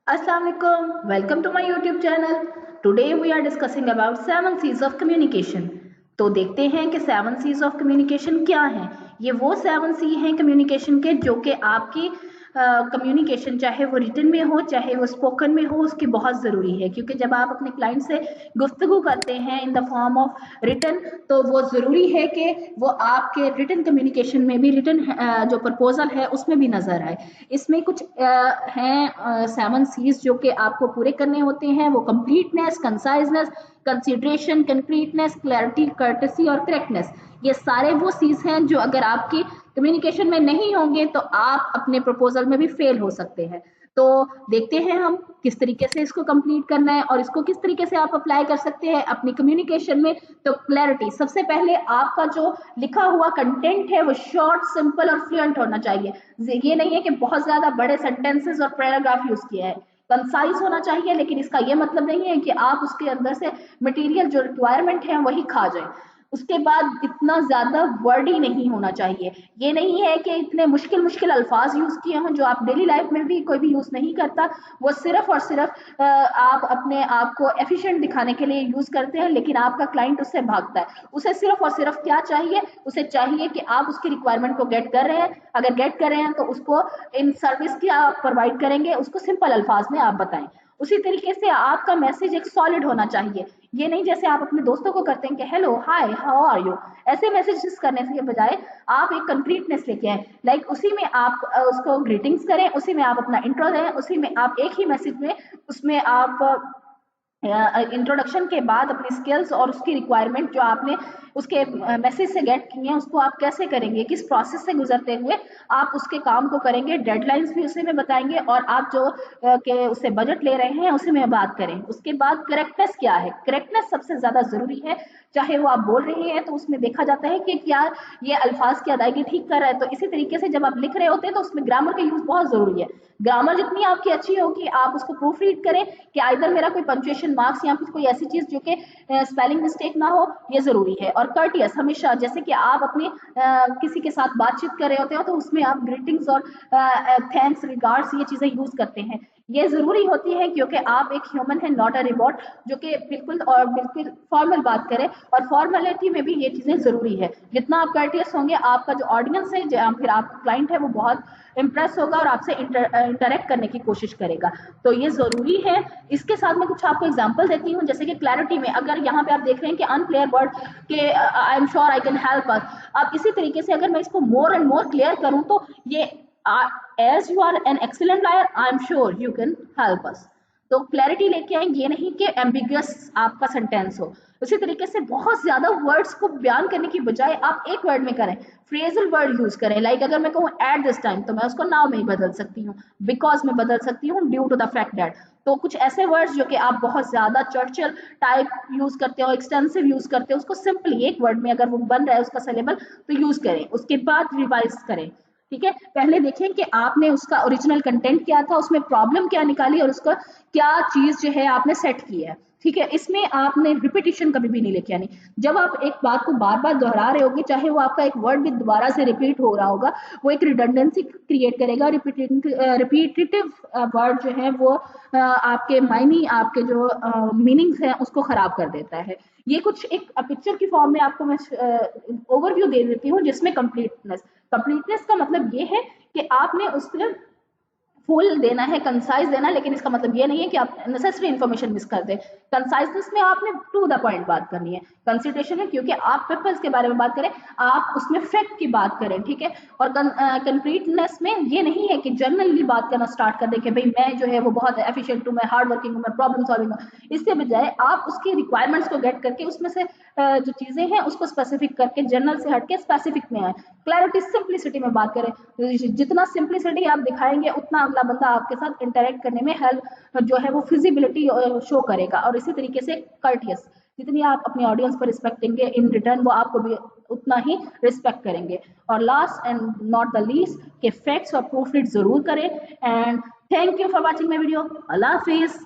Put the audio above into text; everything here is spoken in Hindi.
Assalamualaikum. Welcome to my YouTube channel. Today we are discussing about 7 C's of communication. तो देखते हैं कि 7 C's of communication क्या हैं। ये वो 7 C हैं कम्युनिकेशन के जो कि आपकी कम्युनिकेशन चाहे वो रिटन में हो चाहे वो स्पोकन में हो उसकी बहुत ज़रूरी है, क्योंकि जब आप अपने क्लाइंट से गुफ्तगू करते हैं in the form of written तो वो ज़रूरी है कि वो आपके रिटन कम्युनिकेशन में भी रिटन जो प्रपोजल है उसमें भी नज़र आए। इसमें कुछ हैं 7 C's जो कि आपको पूरे करने होते हैं। वो completeness, conciseness, consideration, concreteness, clarity, courtesy और करेक्टनेस। ये सारे वो C's हैं जो अगर आपकी कम्युनिकेशन में नहीं होंगे तो आप अपने प्रपोजल में भी फेल हो सकते हैं। तो देखते हैं हम किस तरीके से इसको कंप्लीट करना है और इसको किस तरीके से आप अप्लाई कर सकते हैं अपनी कम्युनिकेशन में। तो क्लैरिटी, सबसे पहले आपका जो लिखा हुआ कंटेंट है वो शॉर्ट, सिंपल और फ्लुएंट होना चाहिए। ये नहीं है कि बहुत ज्यादा बड़े सेंटेंसेस और पैराग्राफ यूज किया है। कंसाइज होना चाहिए, लेकिन इसका ये मतलब नहीं है कि आप उसके अंदर से मटेरियल जो रिक्वायरमेंट है वही खा जाए। उसके बाद इतना ज्यादा वर्डी नहीं होना चाहिए। ये नहीं है कि इतने मुश्किल मुश्किल अल्फाज यूज किए हों जो आप डेली लाइफ में भी कोई भी यूज नहीं करता। वो सिर्फ और सिर्फ आप अपने आप को एफिशिएंट दिखाने के लिए यूज करते हैं, लेकिन आपका क्लाइंट उससे भागता है। उसे सिर्फ और सिर्फ क्या चाहिए, उसे चाहिए कि आप उसकी रिक्वायरमेंट को गेट कर रहे हैं। अगर गेट कर रहे हैं तो उसको इन सर्विस क्या आप प्रोवाइड करेंगे उसको सिंपल अल्फाज में आप बताएं। उसी तरीके से आपका मैसेज एक सॉलिड होना चाहिए। ये नहीं जैसे आप अपने दोस्तों को करते हैं कि hello, hi, how are you. ऐसे मैसेजेस करने के बजाय आप एक कंक्रीटनेस लेके आए। लाइक उसी में आप उसको ग्रीटिंग्स करें, उसी में आप अपना इंट्रो दें, उसी में आप एक ही मैसेज में उसमें आप इंट्रोडक्शन के बाद अपनी स्किल्स और उसकी रिक्वायरमेंट जो आपने उसके मैसेज से गेट की है उसको आप कैसे करेंगे, किस प्रोसेस से गुजरते हुए आप उसके काम को करेंगे। डेडलाइंस भी उसी में बताएंगे और आप जो के उससे बजट ले रहे हैं उसी में बात करें। उसके बाद करेक्टनेस क्या है, करेक्टनेस सबसे ज्यादा जरूरी है। चाहे वो आप बोल रहे हैं तो उसमें देखा जाता है कि क्या ये अल्फाज की अदायगी ठीक कर रहा है। तो इसी तरीके से जब आप लिख रहे होते हैं तो उसमें ग्रामर का यूज बहुत जरूरी है। ग्रामर जितनी आपकी अच्छी होगी आप उसको प्रूफ रीड करें कि आइदर मेरा कोई पंक्चुएशन मार्क्स या फिर कोई ऐसी चीज जो कि स्पेलिंग मिस्टेक ना हो, ये जरूरी है। और कर्टियस, हमेशा जैसे कि आप अपने किसी के साथ बातचीत कर रहे होते हो तो उसमें आप ग्रीटिंग्स और थैंक्स, रिगार्ड्स, ये चीजें यूज करते हैं। ये जरूरी होती है क्योंकि आप एक ह्यूमन है, नॉट अ रिबॉट, जो कि बिल्कुल फॉर्मल बात करे। और फॉर्मेलिटी में भी ये चीजें जरूरी है। जितना आप कर्टियस होंगे आपका जो ऑडियंस है या फिर आपका क्लाइंट है वो बहुत इम्प्रेस होगा और आपसे इंटरेक्ट करने की कोशिश करेगा। तो ये जरूरी है। इसके साथ मैं कुछ आपको एग्जांपल देती हूँ। जैसे कि क्लैरिटी में अगर यहाँ पे आप देख रहे हैं कि अनक्लियर वर्ड के आई am sure I can help अस, आप इसी तरीके से अगर मैं इसको मोर एंड मोर क्लियर करूँ तो ये as you are an excellent liar I am sure you can help us. तो क्लैरिटी लेके आए, ये नहीं कि एम्बिगुअस आपका सेंटेंस हो। उसी तरीके से बहुत ज्यादा वर्ड्स को बयान करने की बजाय आप एक वर्ड में करें, फ्रेजल वर्ड यूज करें। लाइक अगर मैं कहूँ एट दिस टाइम तो मैं उसको नाउ में ही बदल सकती हूँ, बिकॉज में बदल सकती हूँ, due to the fact that. तो कुछ ऐसे वर्ड्स जो कि आप बहुत ज्यादा चर्चल टाइप यूज करते हो, एक्सटेंसिव यूज करते हो, उसको सिंपली एक वर्ड में अगर वो बन रहा है उसका सिलेबल तो यूज करें। उसके बाद रिवाइज करें। ठीक है, पहले देखें कि आपने उसका ओरिजिनल कंटेंट क्या था, उसमें प्रॉब्लम क्या निकाली और उसका क्या चीज जो है आपने सेट की है। ठीक है, इसमें आपने रिपीटिशन कभी भी नहीं लेके आनी। जब आप एक बात को बार बार दोहरा रहे होगे, चाहे वो आपका एक वर्ड भी दोबारा से रिपीट हो रहा होगा, वो एक रिडंडेंसी क्रिएट करेगा। रिपीटेटिव वर्ड जो है वो आपके मायने, आपके जो मीनिंग्स हैं उसको खराब कर देता है। ये कुछ एक पिक्चर की फॉर्म में आपको मैं ओवरव्यू दे देती हूँ जिसमें कंप्लीटनेस, कंप्लीटनेस का मतलब ये है कि आपने उसमें फुल देना है, कंसाइज देना, लेकिन इसका मतलब ये नहीं है कि आप नेसेसरी इन्फॉर्मेशन मिस कर दें। कंसाइजनेस में आपने टू द पॉइंट बात करनी है। कंसिडरेशन है क्योंकि आप पेपर्स के बारे में बात करें, आप उसमें फैक्ट की बात करें। ठीक है, और कंक्रीटनेस में ये नहीं है कि जनरली बात करना स्टार्ट कर दें कि भाई मैं जो है वो बहुत एफिशिएंट हूँ, मैं हार्ड वर्किंग हूँ, मैं प्रॉब्लम सॉल्विंग हूँ। इससे बजाय आप उसकी रिक्वायरमेंट्स को गेट करके उसमें से जो चीजें हैं उसको स्पेसिफिक करके जनरल से हटके स्पेसिफिक में आए। क्लैरिटी, सिंप्लिसिटी में बात करें, जितना सिंप्लिसिटी आप दिखाएंगे उतना अगला बंदा आपके साथ इंटरेक्ट करने में हेल्प जो है वो फिजिबिलिटी शो करेगा। और इसी तरीके से कर्टियस, जितनी आप अपने ऑडियंस पर रिस्पेक्ट देंगे इन रिटर्न वो आपको भी उतना ही रिस्पेक्ट करेंगे। और last and not the least के फैक्ट्स और प्रूफ रीड जरूर करें। And thank you for watching my video. Allah Hafiz.